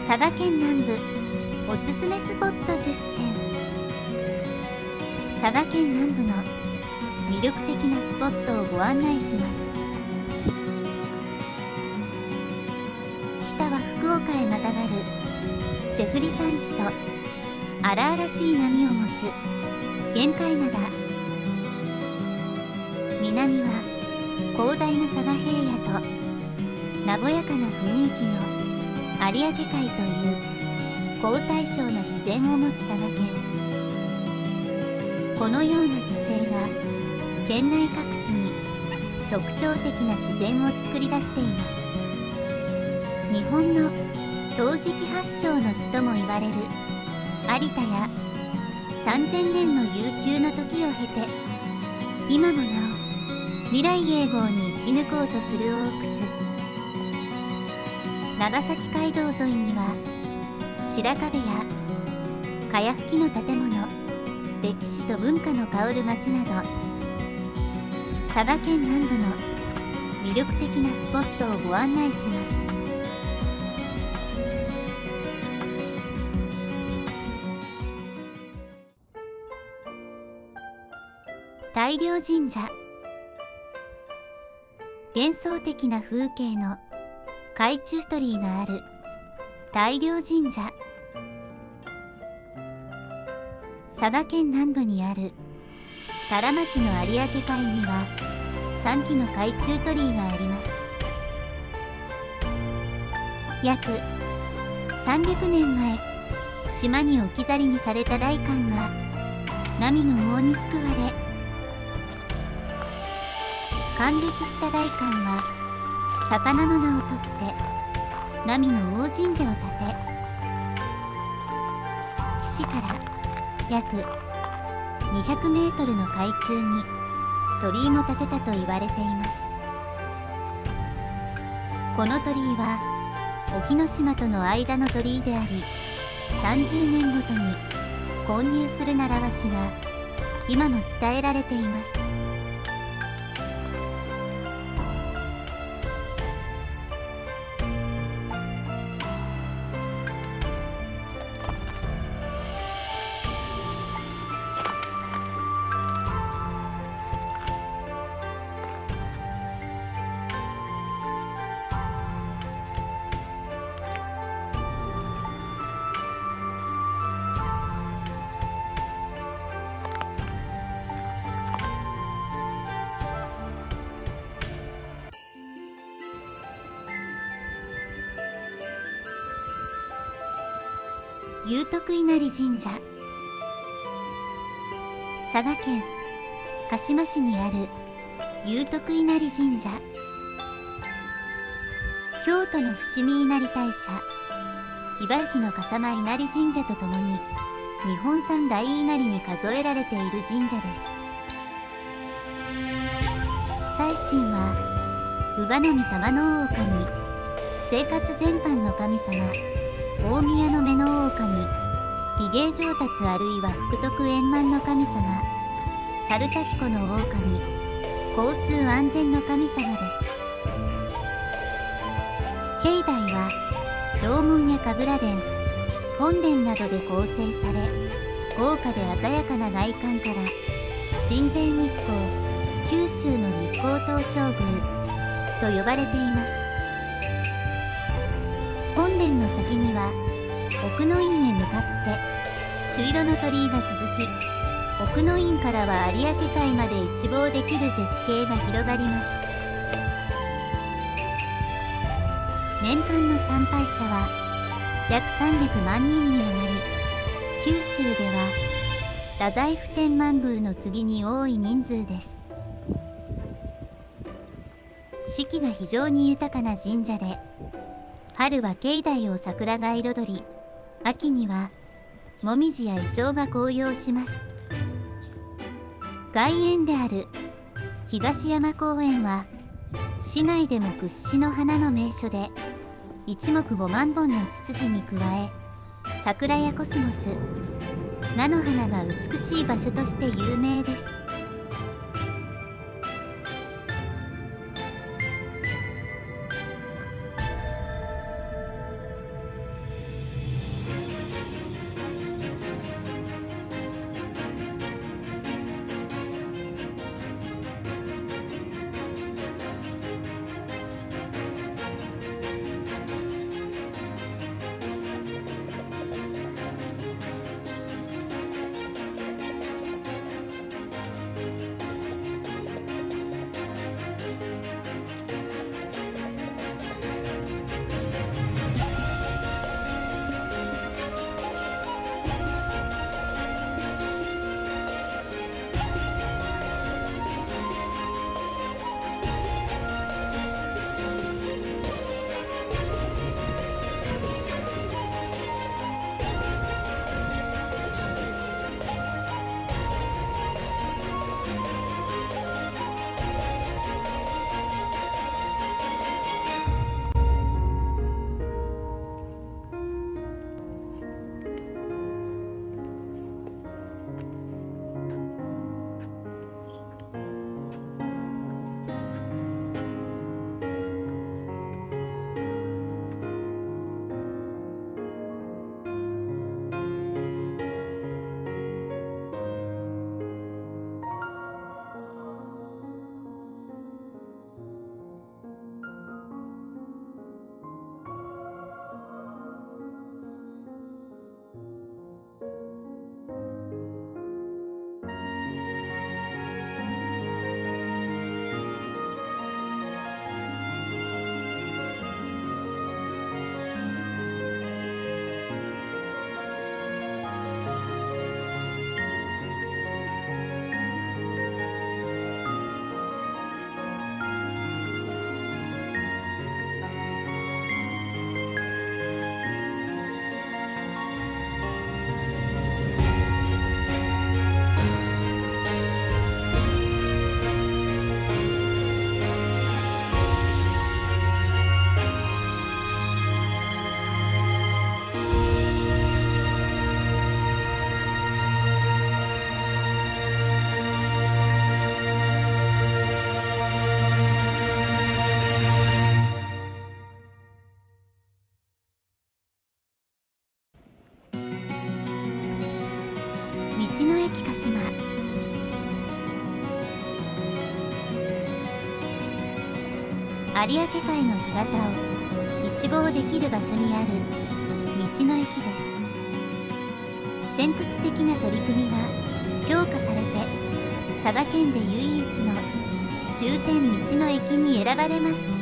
佐賀県南部おすすめスポット10選。佐賀県南部の魅力的なスポットをご案内します。北は福岡へまたがる背振山地と荒々しい波を持つ玄界灘、南は広大な佐賀平野と和やかな雰囲気の有明海という好対照な自然を持つ佐賀県。このような地勢が県内各地に特徴的な自然を作り出しています。日本の陶磁器発祥の地とも言われる有田や3000年の悠久の時を経て、今もなお未来永劫に生き抜こうとするオークス。長崎街道沿いには白壁やかやぶきの建物、歴史と文化の香る街など、佐賀県南部の魅力的なスポットをご案内します。大霊神社。幻想的な風景の懐中鳥居がある大霊神社。佐賀県南部にある多良町の有明海には3基の懐中鳥居があります。約300年前、島に置き去りにされた大観が波の王に救われ、感激した大観は魚の名を取って波の王神社を建て、岸から約200メートルの海中に鳥居も建てたと言われています。この鳥居は沖ノ島との間の鳥居であり、30年ごとに混入する習わしが今も伝えられています。祐徳稲荷神社。佐賀県鹿島市にある祐徳稲荷神社。京都の伏見稲荷大社、茨城の笠間稲荷神社とともに日本三大稲荷に数えられている神社です。司祭神は乳母の御玉の大神、生活全般の神様、大宮の目の狼、義芸上達あるいは福徳円満の神様、猿田彦の狼、交通安全の神様です。境内は楼門や神楽殿、本殿などで構成され、豪華で鮮やかな外観から神前日光、九州の日光東照宮と呼ばれています。本殿の先には奥の院へ向かって朱色の鳥居が続き、奥の院からは有明海まで一望できる絶景が広がります。年間の参拝者は約300万人にもなり、九州では太宰府天満宮の次に多い人数です。四季が非常に豊かな神社で、春は境内を桜が彩り、秋にはもみじやイチョウが紅葉します。外苑である東山公園は市内でも屈指の花の名所で、一目5万本のツツジに加え、桜やコスモス、菜の花が美しい場所として有名です。駅鹿島。有明海の干潟を一望できる場所にある道の駅です。先駆的な取り組みが評価されて、佐賀県で唯一の重点道の駅に選ばれました。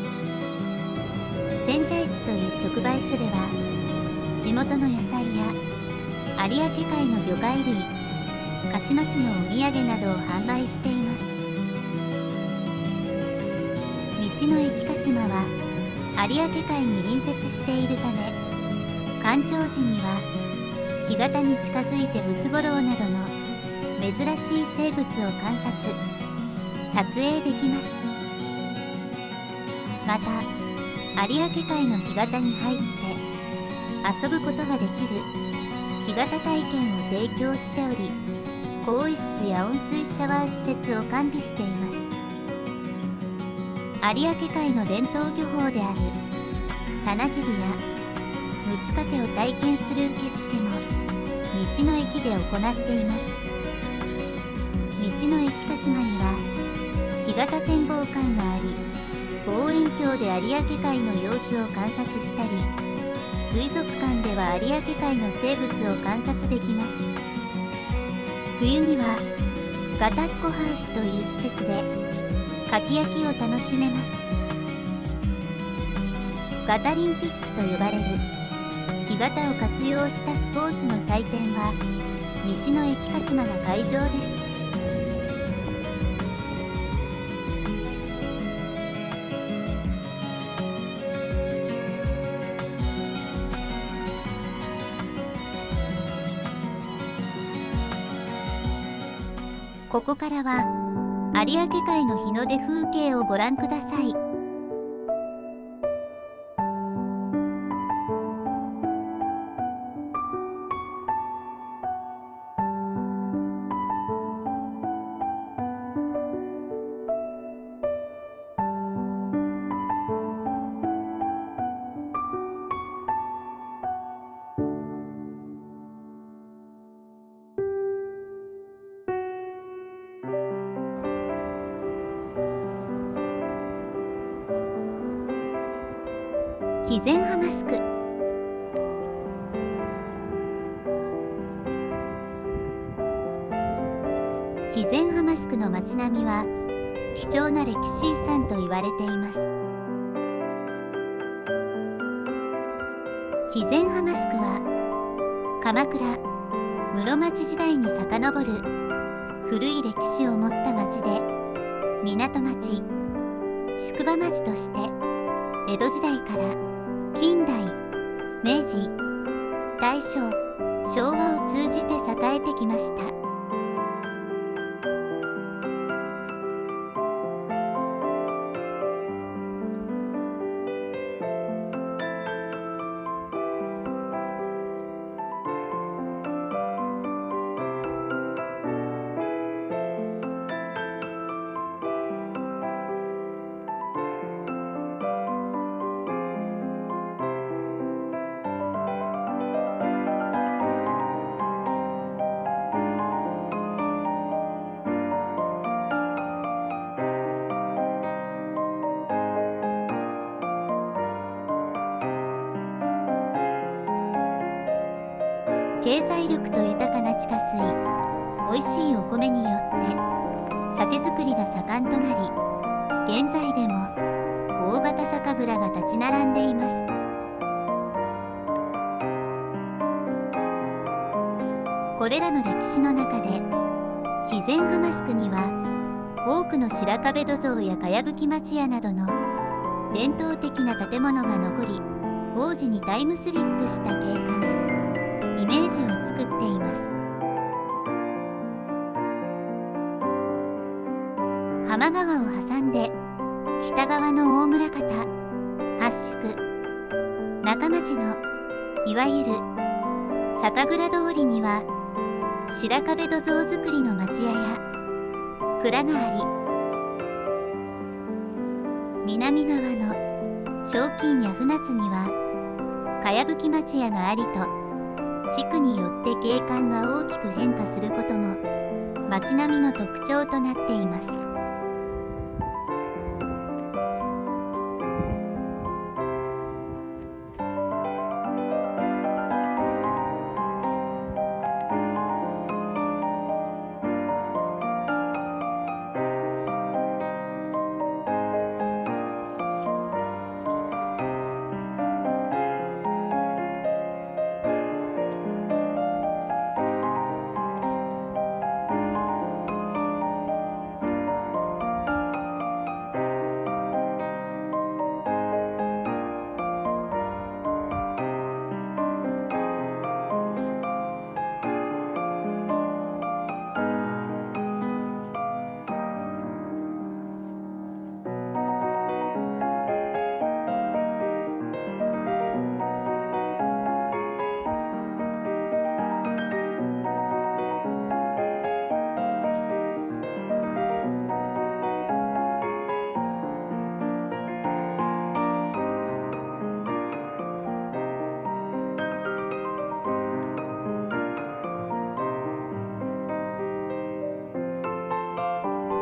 千社市という直売所では、地元の野菜や有明海の魚介類、鹿島市のお土産などを販売しています。道の駅鹿島は有明海に隣接しているため、干潮時には干潟に近づいてムツゴロウなどの珍しい生物を観察・撮影できます。また有明海の干潟に入って遊ぶことができる干潟体験を提供しており、更衣室や温水シャワー施設を完備しています。有明海の伝統漁法である棚ジブやムツカケを体験する受付も道の駅で行っています。道の駅鹿島には干潟展望館があり、望遠鏡で有明海の様子を観察したり、水族館では有明海の生物を観察できます。冬にはガタッコハウスという施設でかき焼きを楽しめます。ガタリンピックと呼ばれる干潟を活用したスポーツの祭典は道の駅鹿島が会場です。ここからは有明海の日の出風景をご覧ください。肥前浜宿。肥前浜宿の街並みは貴重な歴史遺産と言われています。肥前浜宿は鎌倉室町時代に遡る古い歴史を持った町で、港町宿場町として江戸時代から近代、明治、大正、昭和を通じて栄えてきました。経済力と豊かな地下水、おいしいお米によって酒造りが盛んとなり、現在でも大型酒蔵が立ち並んでいます。これらの歴史の中で、肥前浜宿には多くの白壁土蔵やかやぶき町屋などの伝統的な建物が残り、往時にタイムスリップした景観、イメージを作っています。浜川を挟んで北側の大村方、八宿、中町のいわゆる酒蔵通りには白壁土蔵造りの町屋や蔵があり、南側の正金や船津にはかやぶき町屋がありと、地区によって景観が大きく変化することも街並みの特徴となっています。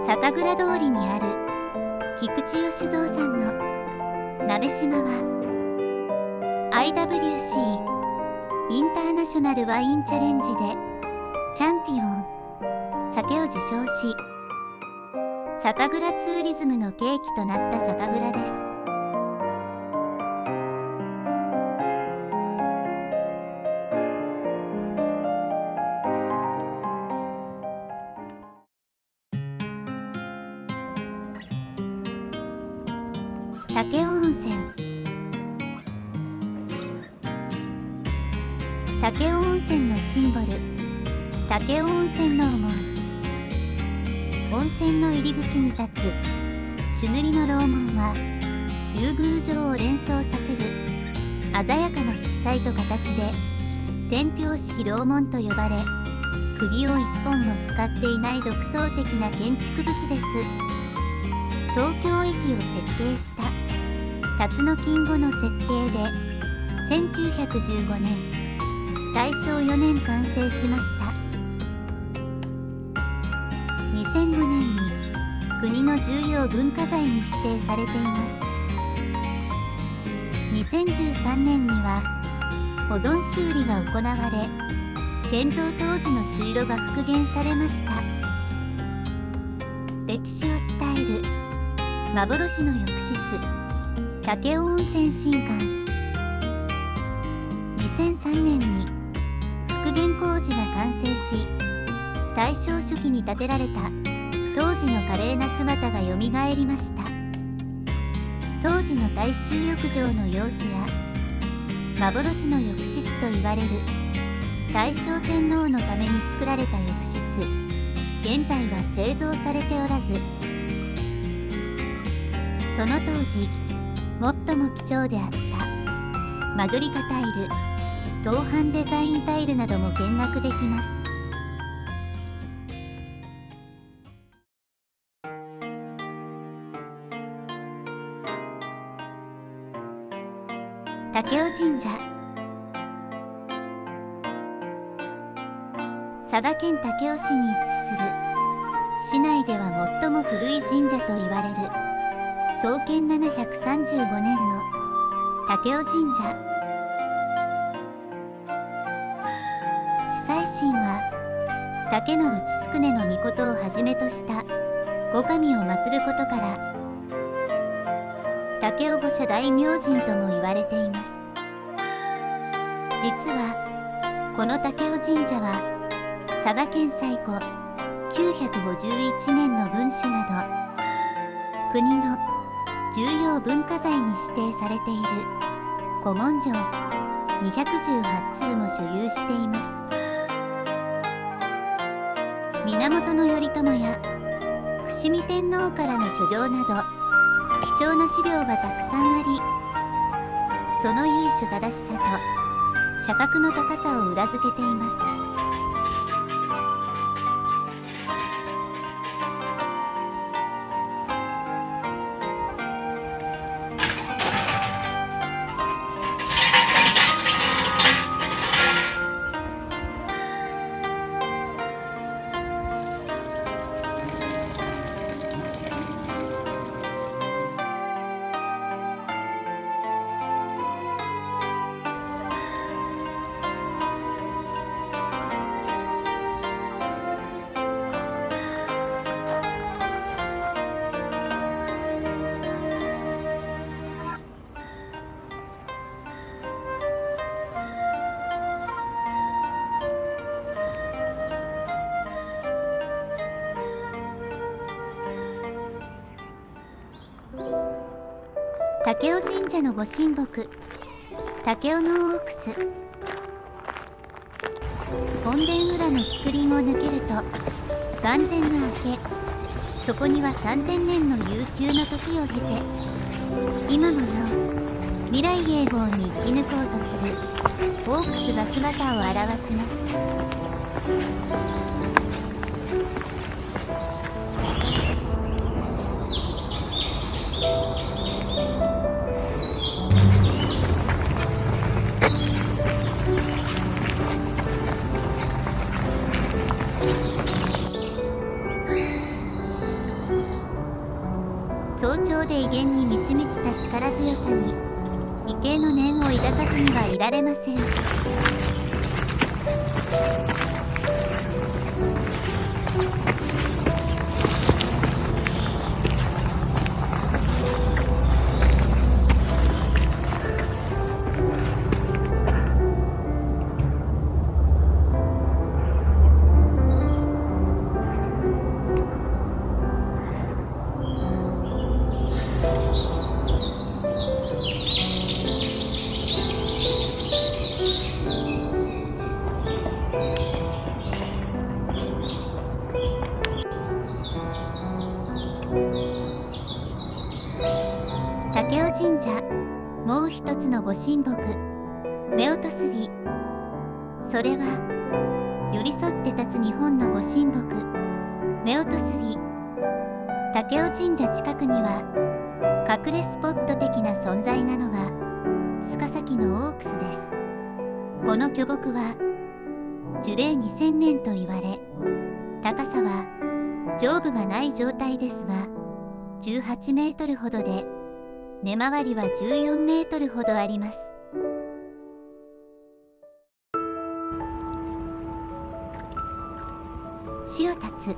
酒蔵通りにある菊池義蔵さんの鍋島は IWC インターナショナルワインチャレンジでチャンピオン酒を受賞し、酒蔵ツーリズムの契機となった酒蔵です。武雄温泉。武雄温泉のシンボル、武雄温泉の門。温泉の入り口に立つ朱塗りの楼門は、竜宮城を連想させる鮮やかな色彩と形で天平式楼門と呼ばれ、釘を一本も使っていない独創的な建築物です。東京駅を設計した辰野金吾の設計で1915年大正4年完成しました。2005年に国の重要文化財に指定されています。2013年には保存修理が行われ、建造当時の朱色が復元されました。歴史を伝える幻の浴室、武雄温泉新館。2003年に復元工事が完成し、大正初期に建てられた当時の華麗な姿がよみがえりました。当時の大衆浴場の様子や幻の浴室と言われる大正天皇のために作られた浴室、現在は製造されておらず、その当時最も貴重であったマジョリカタイル、銅版デザインタイルなども見学できます。武雄神社。佐賀県武雄市に位置する市内では最も古い神社と言われる創建735年の武雄神社。司祭神は竹の内宿根の命をはじめとした五神を祀ることから武雄五社大明神とも言われています。実はこの武雄神社は佐賀県最古951年の文書など国の重要文化財に指定されている古文書218通も所有しています。源頼朝や伏見天皇からの書状など貴重な資料がたくさんあり、その由緒正しさと社格の高さを裏付けています。社のご神木武雄のオークス。本殿裏の竹林を抜けると元前が明け、そこには3000年の悠久の時を経て、今もなお未来永劫に生き抜こうとするオークスが姿を現します。早朝で威厳に満ち満ちた力強さに畏敬の念を抱かずにはいられません。武雄神社、もう一つのご神木夫婦杉。それは寄り添って立つ日本のご神木夫婦杉。武雄神社近くには隠れスポット的な存在なのが須賀崎のオークスです。この巨木は樹齢2000年と言われ、高さは上部がない状態ですが18メートルほどで、根回りは14メートルほどあります。潮立つ。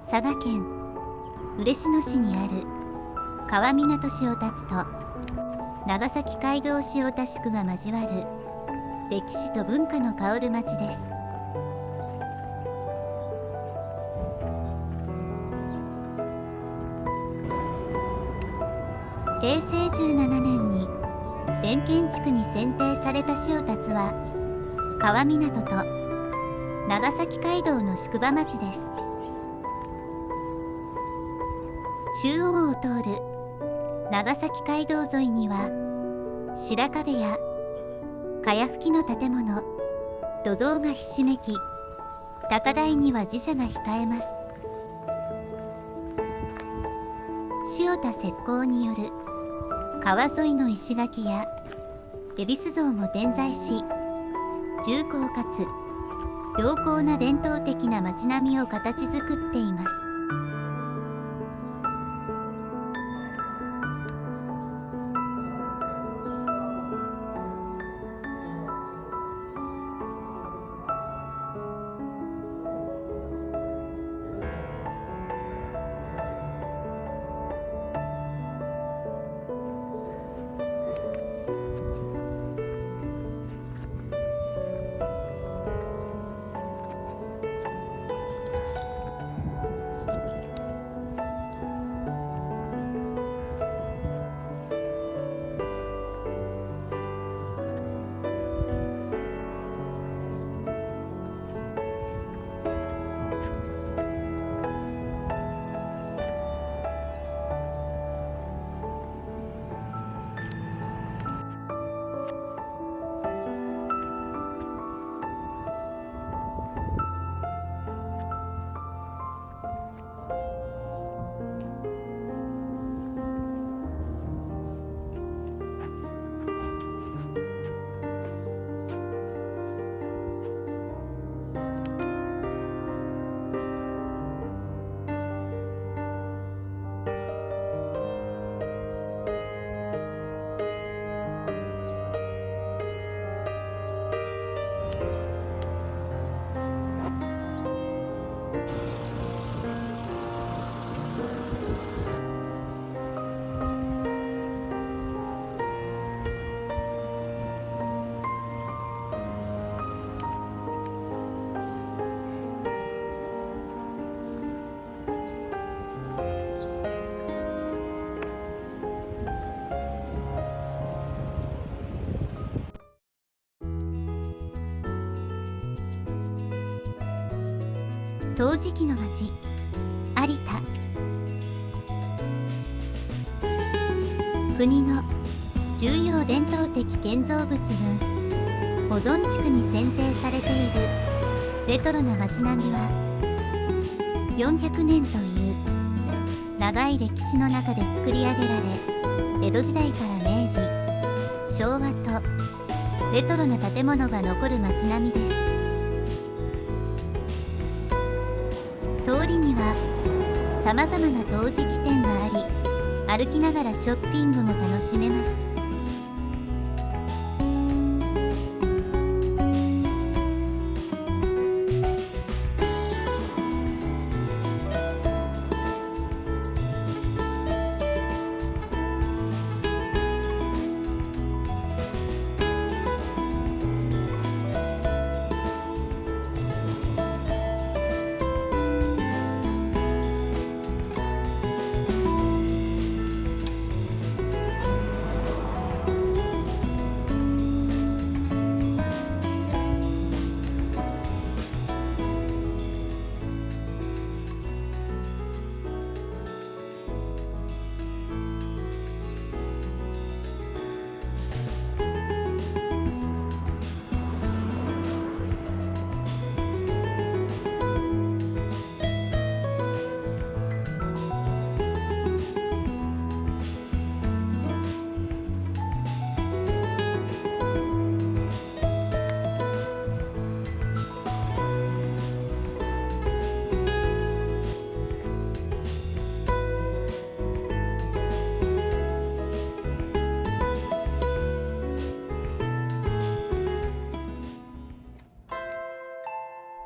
佐賀県嬉野市にある川港市を立つと長崎街道塩田宿が交わる歴史と文化の薫る町です。平成17年に田建地区に選定された塩達は川港と長崎街道の宿場町です。中央を通る長崎街道沿いには白壁やかやふきの建物、土蔵がひしめき、高台には寺社が控えます。塩田石膏による川沿いの石垣や恵比寿像も点在し、重厚かつ良好な伝統的な街並みを形作っています。陶磁器の町有田。国の重要伝統的建造物群保存地区に選定されているレトロな町並みは、400年という長い歴史の中で作り上げられ、江戸時代から明治、昭和とレトロな建物が残る町並みです。通りにはさまざまな陶磁器店があり、歩きながらショッピングも楽しめます。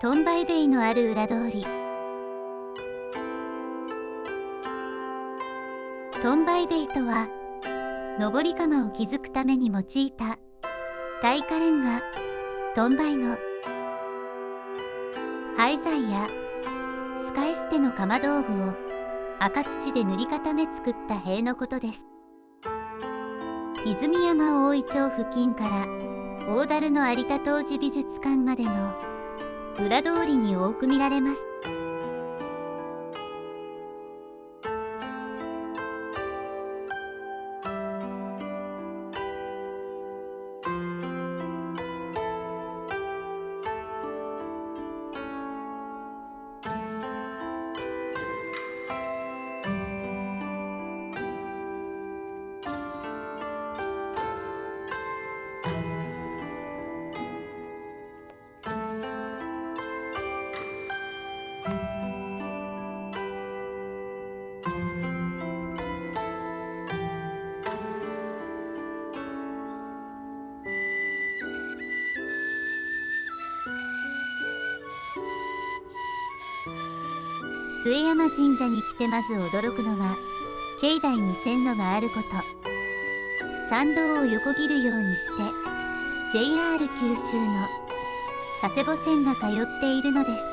トンバイベイのある裏通り。トンバイベイとは、登り窯を築くために用いた耐火レンガトンバイの廃材や使い捨ての窯道具を赤土で塗り固め作った塀のことです。泉山大井町付近から大樽の有田陶磁美術館までの裏通りに多く見られます。末山神社に来てまず驚くのは、境内に線路があること。参道を横切るようにして JR 九州の佐世保線が通っているのです。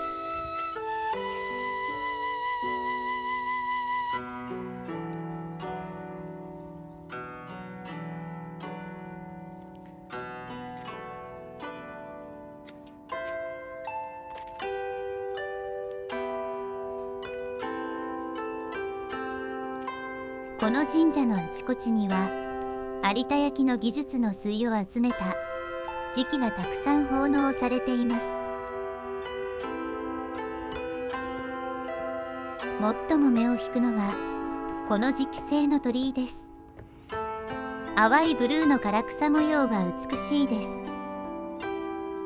この神社のあちこちには有田焼の技術の粋を集めた磁器がたくさん奉納されています。最も目を引くのがこの磁器製の鳥居です。淡いブルーの唐草模様が美しいです。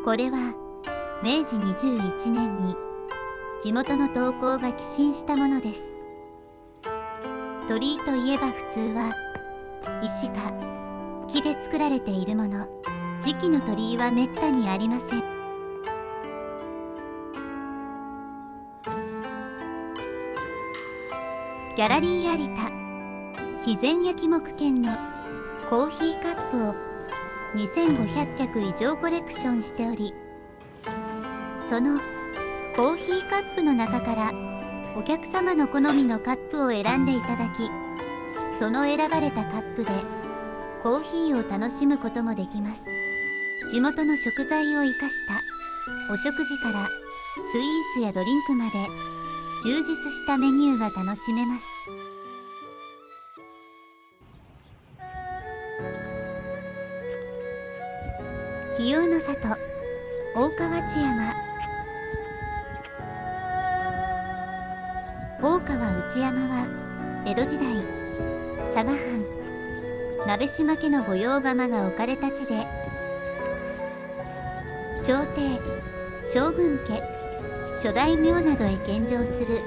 これは明治21年に地元の刀工が寄進したものです。鳥居といえば普通は石か木で作られているもの。磁器の鳥居はめったにありません。ギャラリー有田肥前焼木券のコーヒーカップを2500脚以上コレクションしており、そのコーヒーカップの中からお客様の好みのカップを選んでいただき、その選ばれたカップでコーヒーを楽しむこともできます。地元の食材を生かしたお食事からスイーツやドリンクまで充実したメニューが楽しめます。飛湧の里大川内山。大川内山は江戸時代、佐賀藩鍋島家の御用窯が置かれた地で、朝廷、将軍家、諸大名などへ献上する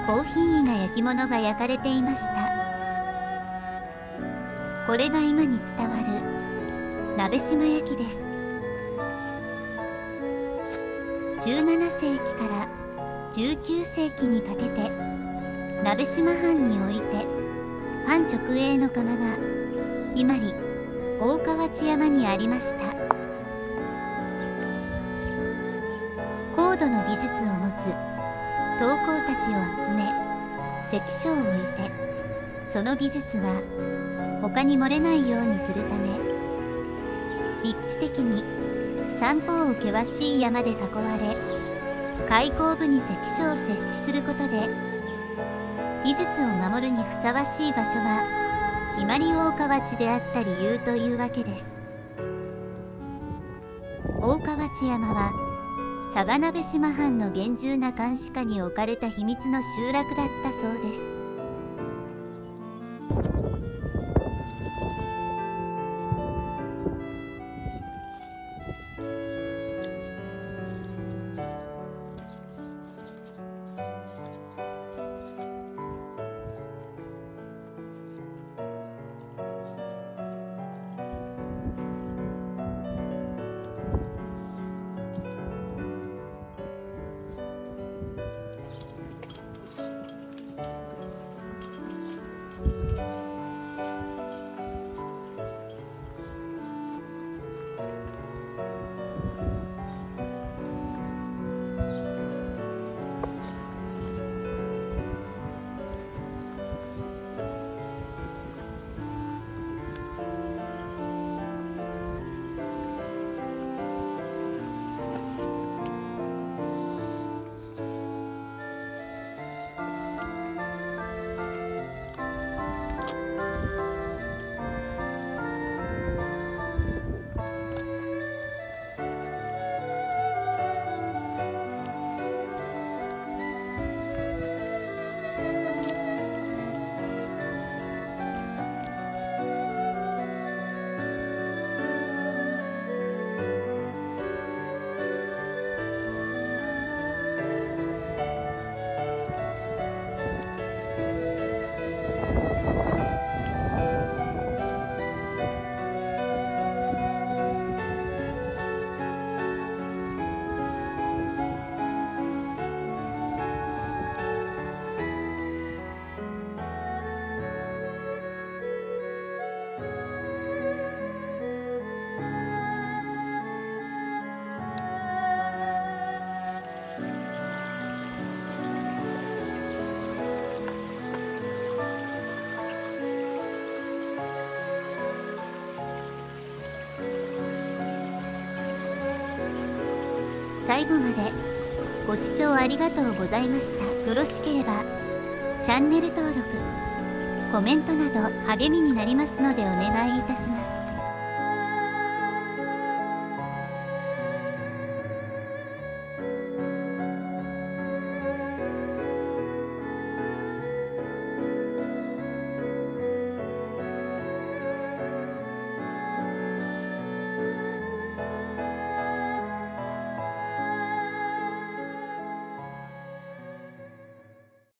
高品位な焼き物が焼かれていました。これが今に伝わる鍋島焼です。17世紀から19世紀にかけて鍋島藩において藩直営の窯が今里大川内山にありました。高度の技術を持つ刀工たちを集め、関所を置いて、その技術が他に漏れないようにするため、立地的に三方を険しい山で囲われ、開口部に関所を設置することで技術を守るにふさわしい場所が今里大川内であった理由というわけです。大川内山は佐賀鍋島藩の厳重な監視下に置かれた秘密の集落だったそうです。最後までご視聴ありがとうございました。よろしければチャンネル登録、コメントなど励みになりますのでお願いいたします。